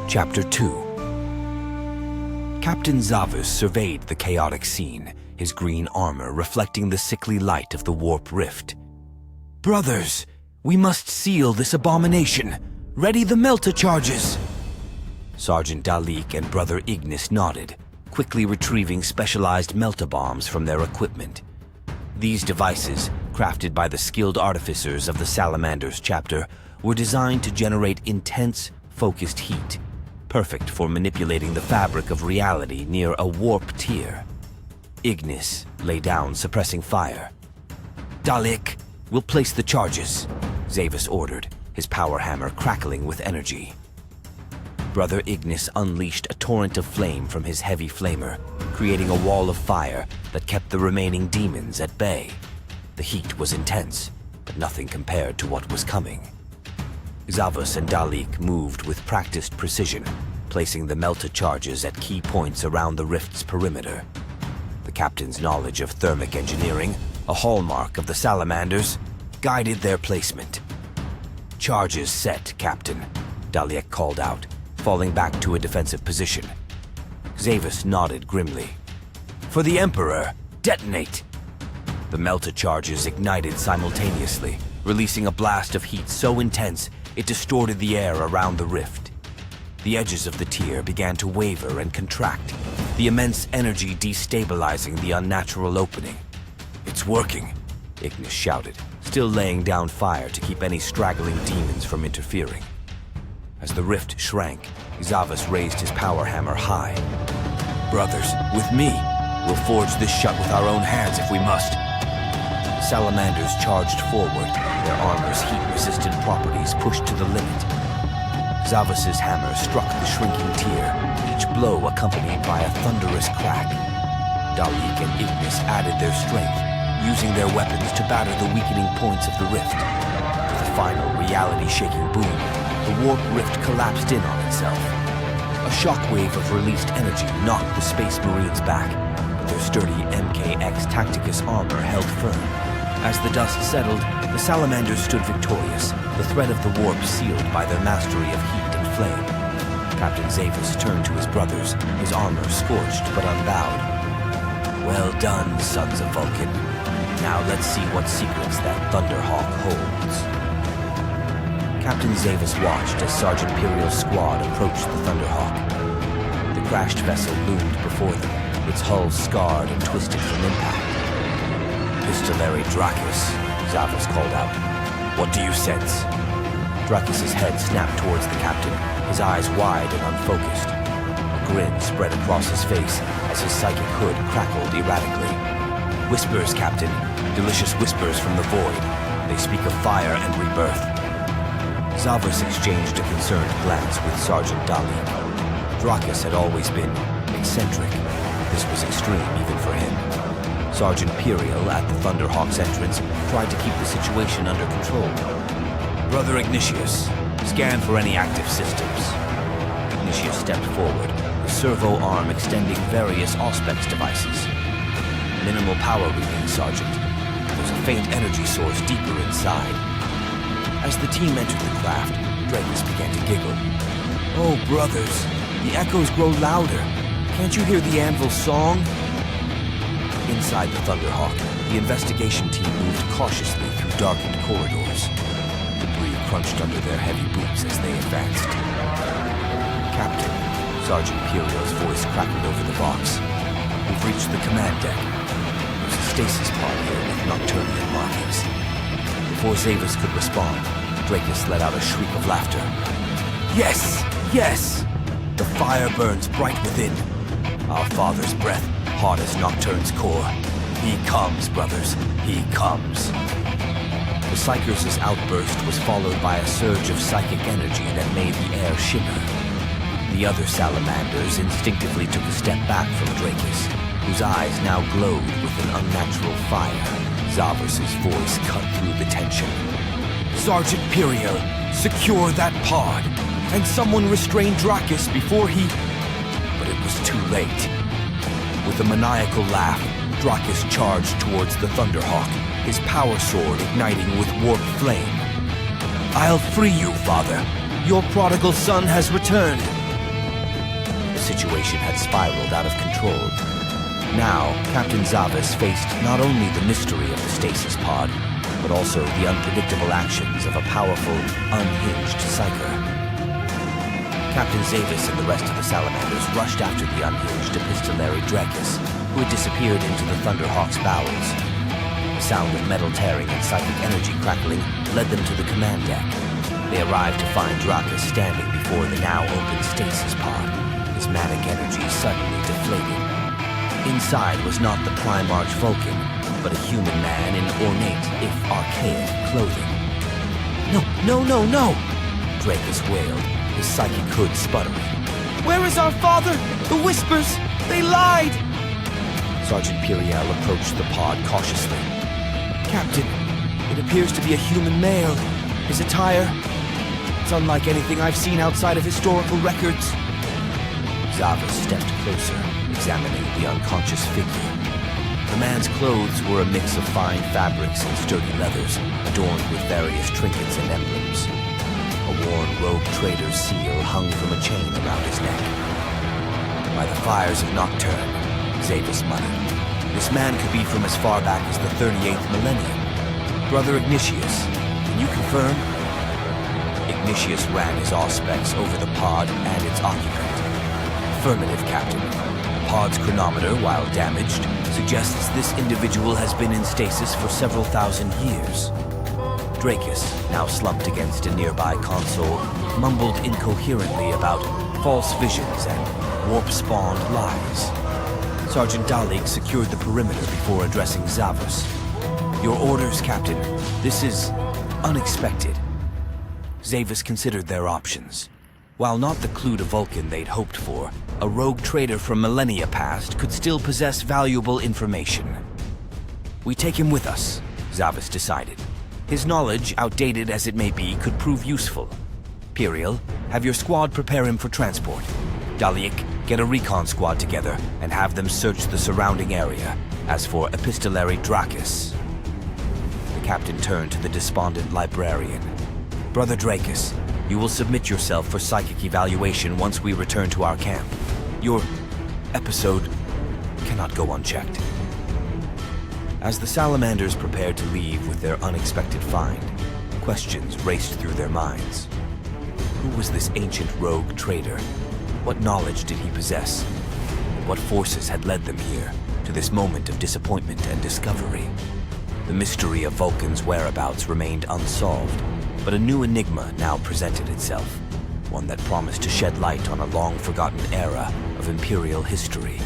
Chapter 2. Captain Zavus surveyed the chaotic scene, his green armor reflecting the sickly light of the warp rift. "Brothers, we must seal this abomination. Ready the melta charges." Sergeant Dalik and Brother Ignis nodded, quickly retrieving specialized melta bombs from their equipment. These devices, crafted by the skilled artificers of the Salamanders chapter, were designed to generate intense, focused heat, perfect for manipulating the fabric of reality near a warp tier. Ignis lay down, suppressing fire. "Dalik, we'll place the charges," Zavus ordered, his power hammer crackling with energy. Brother Ignis unleashed a torrent of flame from his heavy flamer, creating a wall of fire that kept the remaining demons at bay. The heat was intense, but nothing compared to what was coming. Zavus and Dalik moved with practiced precision, placing the melta charges at key points around the rift's perimeter. The captain's knowledge of thermic engineering, a hallmark of the Salamanders, guided their placement. "Charges set, Captain," Dalik called out, falling back to a defensive position. Zavus nodded grimly. "For the Emperor, detonate!" The melta charges ignited simultaneously, releasing a blast of heat so intense it distorted the air around the rift. The edges of the tier began to waver and contract, the immense energy destabilizing the unnatural opening. "It's working," Ignis shouted, still laying down fire to keep any straggling demons from interfering. As the rift shrank, Zavus raised his power hammer high. "Brothers, with me, we'll forge this shut with our own hands if we must." Salamanders charged forward, their armor's heat-resistant properties pushed to the limit. Zavus's hammer struck the shrinking tier, each blow accompanied by a thunderous crack. Dalik and Ignis added their strength, using their weapons to batter the weakening points of the rift. With a final reality-shaking boom, the warp rift collapsed in on itself. A shockwave of released energy knocked the Space Marines back, but their sturdy MKX Tacticus armor held firm. As the dust settled, the Salamanders stood victorious, the threat of the warp sealed by their mastery of heat and flame. Captain Zavus turned to his brothers, his armor scorched but unbowed. "Well done, sons of Vulcan. Now let's see what secrets that Thunderhawk holds." Captain Zavus watched as Sergeant Imperial's squad approached the Thunderhawk. The crashed vessel loomed before them, its hull scarred and twisted from impact. "Epistolary Dracus," Zavus called out. "What do you sense?" Dracus's head snapped towards the captain, his eyes wide and unfocused. A grin spread across his face as his psychic hood crackled erratically. "Whispers, Captain. Delicious whispers from the void. They speak of fire and rebirth." Zavus exchanged a concerned glance with Sergeant Dalik. Dracus had always been eccentric. This was extreme even for him. Sergeant Imperial, at the Thunderhawk's entrance, tried to keep the situation under control. "Brother Ignatius, scan for any active systems." Ignatius stepped forward, his servo arm extending various Auspex devices. "Minimal power reading, Sergeant. There's a faint energy source deeper inside." As the team entered the craft, Dracus began to giggle. "Oh, brothers, the echoes grow louder. Can't you hear the anvil's song?" Inside the Thunderhawk, the investigation team moved cautiously through darkened corridors. Debris crunched under their heavy boots as they advanced. "Captain," Sergeant Imperial's voice crackled over the box. "We've reached the command deck. There's a stasis pod here with Nocturnian markings." Before Zavus could respond, Dracus let out a shriek of laughter. "Yes! Yes! The fire burns bright within. Our father's breath, hot as Nocturne's core. He comes, brothers. He comes." The Psykers' outburst was followed by a surge of psychic energy that made the air shimmer. The other Salamanders instinctively took a step back from Dracus, whose eyes now glowed with an unnatural fire. Zavus's voice cut through the tension. "Sergeant Imperial, secure that pod, and someone restrain Dracus before he..." But it was too late. With a maniacal laugh, Dracus charged towards the Thunderhawk, his power sword igniting with warp flame. "I'll free you, Father. Your prodigal son has returned." situation had spiraled out of control. Now, Captain Zavis faced not only the mystery of the stasis pod, but also the unpredictable actions of a powerful, unhinged psyker. Captain Zavis and the rest of the salamanders rushed after the unhinged epistolary Dracus, who had disappeared into the Thunderhawk's bowels. The sound of metal tearing and psychic energy crackling led them to the command deck. They arrived to find Dracus standing before the now open stasis pod, his manic energy suddenly deflated. Inside was not the Primarch Vulcan, but a human man in ornate, if archaic, clothing. No! Dracus wailed, his psychic hood sputtering. "Where is our father? The Whispers! They lied!" Sergeant Piriel approached the pod cautiously. "Captain, it appears to be a human male. His attire, it's unlike anything I've seen outside of historical records." Zavis stepped closer, examining the unconscious figure. The man's clothes were a mix of fine fabrics and sturdy leathers, adorned with various trinkets and emblems. A worn rogue trader's seal hung from a chain around his neck. "By the fires of Nocturne," Zavis muttered, "this man could be from as far back as the 38th millennium. Brother Ignatius, can you confirm?" Ignatius ran his auspex over the pod and its occupant. "Affirmative, Captain. The pod's chronometer, while damaged, suggests this individual has been in stasis for several thousand years." Dracus, now slumped against a nearby console, mumbled incoherently about false visions and warp-spawned lies. Sergeant Dalik secured the perimeter before addressing Zavis. "Your orders, Captain. This is unexpected." Zavis considered their options. While not the clue to Vulcan they'd hoped for, a rogue trader from millennia past could still possess valuable information. "We take him with us," Zavis decided. His knowledge, outdated as it may be, could prove useful. "Piriel, have your squad prepare him for transport. Dalik, get a recon squad together and have them search the surrounding area. As for epistolary Dracus..." The captain turned to the despondent librarian. "Brother Dracus, you will submit yourself for psychic evaluation once we return to our camp. Your episode cannot go unchecked." As the salamanders prepared to leave with their unexpected find, questions raced through their minds. Who was this ancient rogue trader? What knowledge did he possess? What forces had led them here, to this moment of disappointment and discovery? The mystery of Vulcan's whereabouts remained unsolved, but a new enigma now presented itself, one that promised to shed light on a long-forgotten era of Imperial history.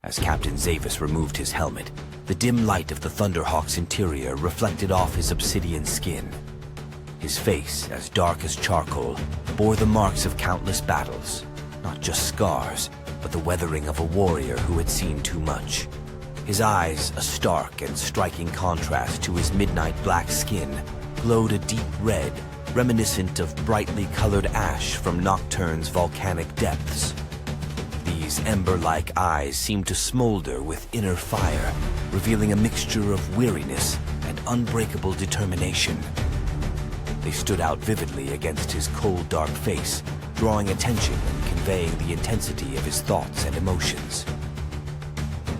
As Captain Zavis removed his helmet, the dim light of the Thunderhawk's interior reflected off his obsidian skin. His face, as dark as charcoal, bore the marks of countless battles, not just scars, but the weathering of a warrior who had seen too much. His eyes, a stark and striking contrast to his midnight black skin, glowed a deep red, reminiscent of brightly colored ash from Nocturne's volcanic depths. These ember-like eyes seemed to smolder with inner fire, revealing a mixture of weariness and unbreakable determination. They stood out vividly against his cold, dark face, drawing attention and conveying the intensity of his thoughts and emotions.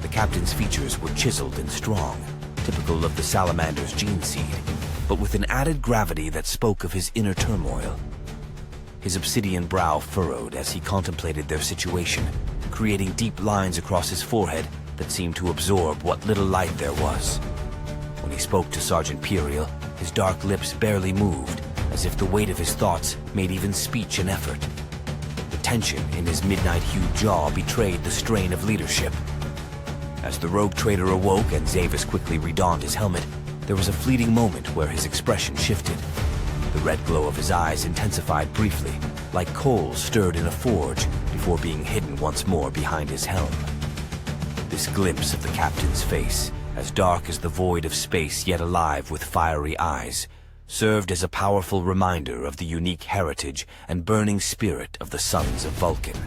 The captain's features were chiseled and strong, typical of the salamander's gene seed, but with an added gravity that spoke of his inner turmoil. His obsidian brow furrowed as he contemplated their situation, creating deep lines across his forehead that seemed to absorb what little light there was. When he spoke to Sergeant Piriel, his dark lips barely moved, as if the weight of his thoughts made even speech an effort. The tension in his midnight-hued jaw betrayed the strain of leadership. As the rogue trader awoke and Zavis quickly redonned his helmet, there was a fleeting moment where his expression shifted. The red glow of his eyes intensified briefly, like coals stirred in a forge, before being hidden once more behind his helm. This glimpse of the captain's face, as dark as the void of space yet alive with fiery eyes, served as a powerful reminder of the unique heritage and burning spirit of the sons of Vulcan.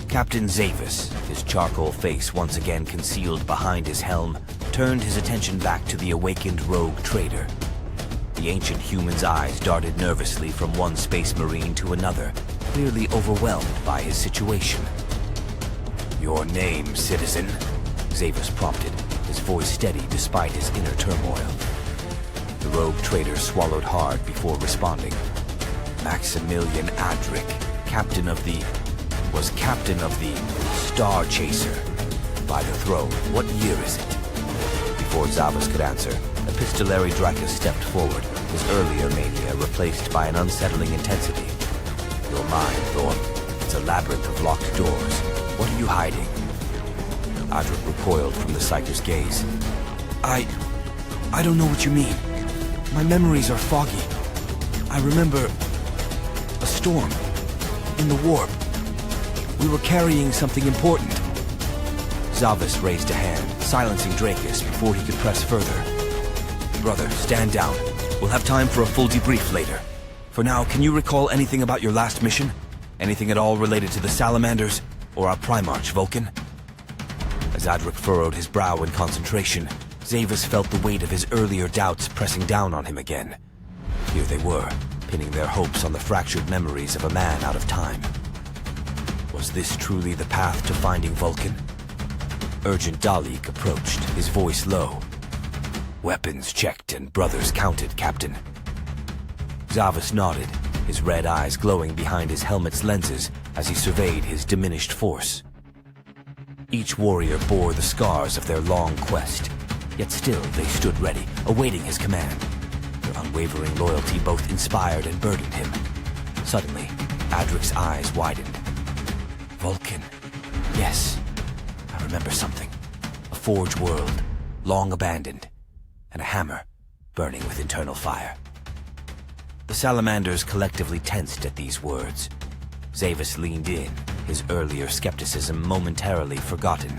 Captain Zavis, his charcoal face once again concealed behind his helm, turned his attention back to the awakened rogue trader. The ancient human's eyes darted nervously from one space marine to another, clearly overwhelmed by his situation. "Your name, citizen?" Zavis prompted, his voice steady despite his inner turmoil. The rogue trader swallowed hard before responding. "Maximilian Adric, captain of the Star Chaser. By the throne, what year is it?" Before Zavis could answer, Epistolary Dracus stepped forward, his earlier mania replaced by an unsettling intensity. "Your mind, Thorn. It's a labyrinth of locked doors. What are you hiding?" Adric recoiled from the Psyker's gaze. I don't know what you mean. My memories are foggy. I remember a storm in the warp. We were carrying something important." Zavis raised a hand, silencing Dracus before he could press further. "Brother, stand down. We'll have time for a full debrief later. For now, can you recall anything about your last mission? Anything at all related to the Salamanders or our Primarch, Vulcan?" As Adric furrowed his brow in concentration, Zavis felt the weight of his earlier doubts pressing down on him again. Here they were, pinning their hopes on the fractured memories of a man out of time. Was this truly the path to finding Vulcan? Urgent Dalik approached, his voice low. "Weapons checked and brothers counted, Captain." Zavis nodded, his red eyes glowing behind his helmet's lenses as he surveyed his diminished force. Each warrior bore the scars of their long quest, yet still they stood ready, awaiting his command. Their unwavering loyalty both inspired and burdened him. Suddenly, Adric's eyes widened. "Vulcan. Yes, I remember something. A forge world, long abandoned, and a hammer burning with internal fire." The Salamanders collectively tensed at these words. Zavis leaned in, his earlier skepticism momentarily forgotten.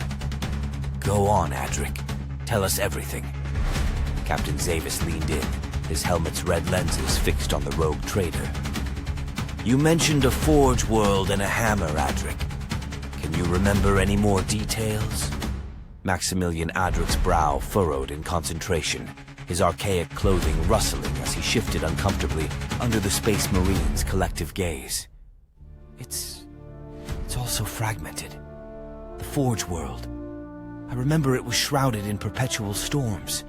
"Go on, Adric. Tell us everything." Captain Zavis leaned in, his helmet's red lenses fixed on the rogue trader. "You mentioned a forge world and a hammer, Adric. Can you remember any more details?" Maximilian Adric's brow furrowed in concentration, his archaic clothing rustling as he shifted uncomfortably under the Space Marine's collective gaze. It's all so fragmented. The forge world. I remember it was shrouded in perpetual storms.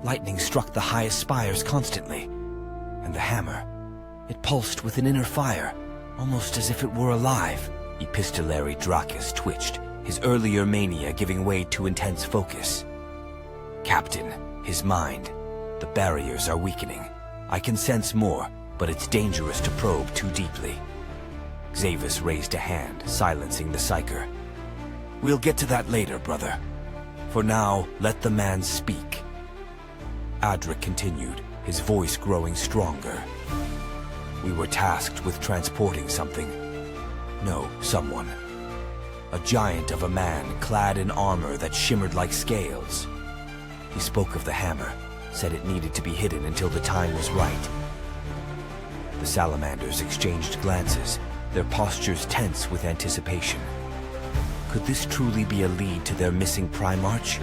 Lightning struck the highest spires constantly. And the hammer, it pulsed with an inner fire, almost as if it were alive. Epistolary Dracus twitched, his earlier mania giving way to intense focus. "Captain, his mind. The barriers are weakening. I can sense more, but it's dangerous to probe too deeply." Zavis raised a hand, silencing the Psyker. "We'll get to that later, brother. For now, let the man speak." Adric continued, his voice growing stronger. "We were tasked with transporting something. No, someone. A giant of a man clad in armor that shimmered like scales. He spoke of the hammer, said it needed to be hidden until the time was right." The Salamanders exchanged glances, their postures tense with anticipation. Could this truly be a lead to their missing Primarch?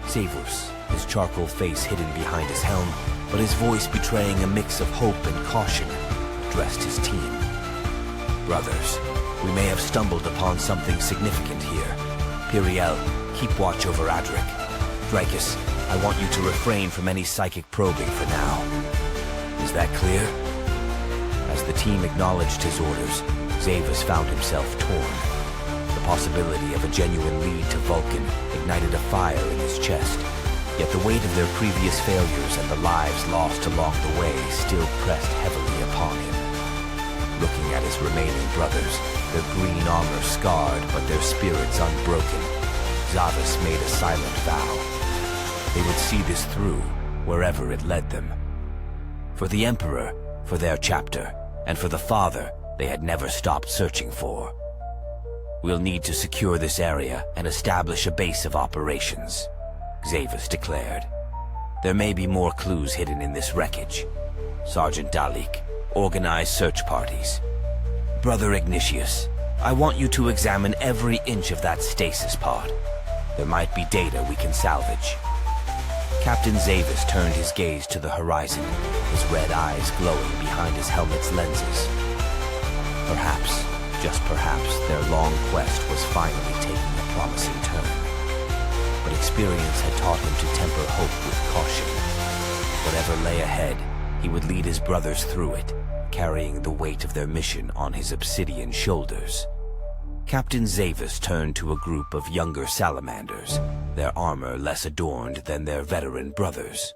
Zavus, his charcoal face hidden behind his helm, but his voice betraying a mix of hope and caution, addressed his team. "Brothers, we may have stumbled upon something significant here. Piriel, keep watch over Adric. Dracus, I want you to refrain from any psychic probing for now. Is that clear?" As the team acknowledged his orders, Zavis found himself torn. The possibility of a genuine lead to Vulcan ignited a fire in his chest, yet the weight of their previous failures and the lives lost along the way still pressed heavily upon him. Looking at his remaining brothers, their green armor scarred but their spirits unbroken, Zavis made a silent vow. They would see this through, wherever it led them. For the Emperor, for their chapter, and for the Father they had never stopped searching for. "We'll need to secure this area and establish a base of operations," Zavis declared. "There may be more clues hidden in this wreckage. Sergeant Dalik, organize search parties. Brother Ignatius, I want you to examine every inch of that stasis pod. There might be data we can salvage." Captain Zavis turned his gaze to the horizon, his red eyes glowing behind his helmet's lenses. Perhaps, just perhaps, their long quest was finally taking a promising turn. But experience had taught him to temper hope with caution. Whatever lay ahead, he would lead his brothers through it, carrying the weight of their mission on his obsidian shoulders. Captain Zavis turned to a group of younger salamanders, their armor less adorned than their veteran brothers.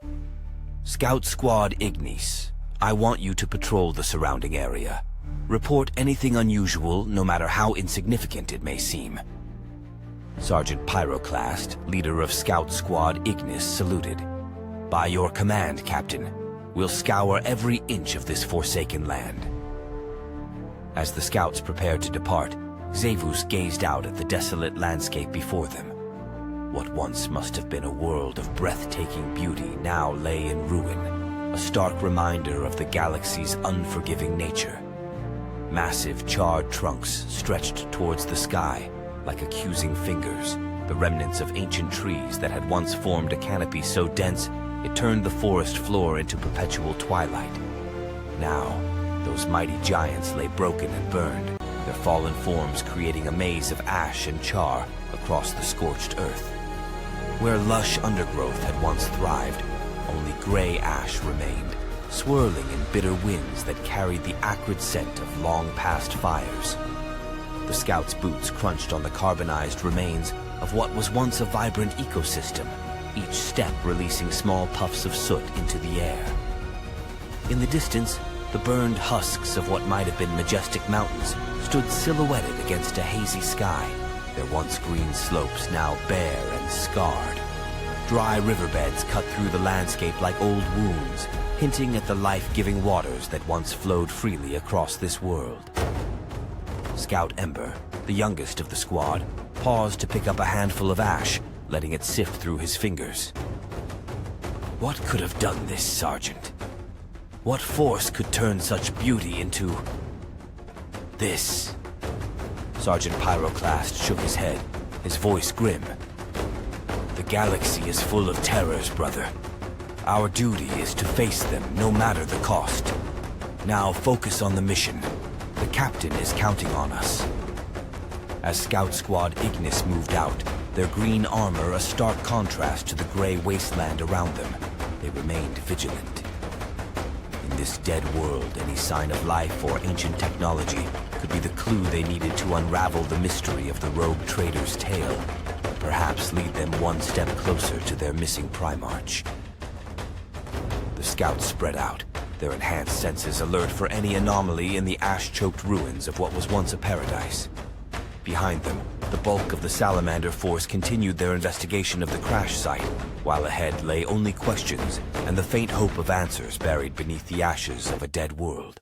"Scout Squad Ignis, I want you to patrol the surrounding area. Report anything unusual, no matter how insignificant it may seem." Sergeant Pyroclast, leader of Scout Squad Ignis, saluted. "By your command, Captain, we'll scour every inch of this forsaken land." As the scouts prepared to depart, Zavus gazed out at the desolate landscape before them. What once must have been a world of breathtaking beauty now lay in ruin, a stark reminder of the galaxy's unforgiving nature. Massive charred trunks stretched towards the sky like accusing fingers, the remnants of ancient trees that had once formed a canopy so dense it turned the forest floor into perpetual twilight. Now, those mighty giants lay broken and burned, their fallen forms creating a maze of ash and char across the scorched earth. Where lush undergrowth had once thrived, only gray ash remained, swirling in bitter winds that carried the acrid scent of long-past fires. The scouts' boots crunched on the carbonized remains of what was once a vibrant ecosystem, each step releasing small puffs of soot into the air. In the distance, the burned husks of what might have been majestic mountains stood silhouetted against a hazy sky, their once green slopes now bare and scarred. Dry riverbeds cut through the landscape like old wounds, hinting at the life-giving waters that once flowed freely across this world. Scout Ember, the youngest of the squad, paused to pick up a handful of ash, letting it sift through his fingers. What could have done this, Sergeant? What force could turn such beauty into this? Sergeant Pyroclast shook his head, his voice grim. The galaxy is full of terrors, brother. Our duty is to face them, no matter the cost. Now focus on the mission. The captain is counting on us. As Scout Squad Ignis moved out, their green armor a stark contrast to the gray wasteland around them, they remained vigilant. In this dead world, any sign of life or ancient technology could be the clue they needed to unravel the mystery of the rogue trader's tale, and perhaps lead them one step closer to their missing Primarch. The scouts spread out, their enhanced senses alert for any anomaly in the ash-choked ruins of what was once a paradise. Behind them, the bulk of the Salamander force continued their investigation of the crash site, while ahead lay only questions and the faint hope of answers buried beneath the ashes of a dead world.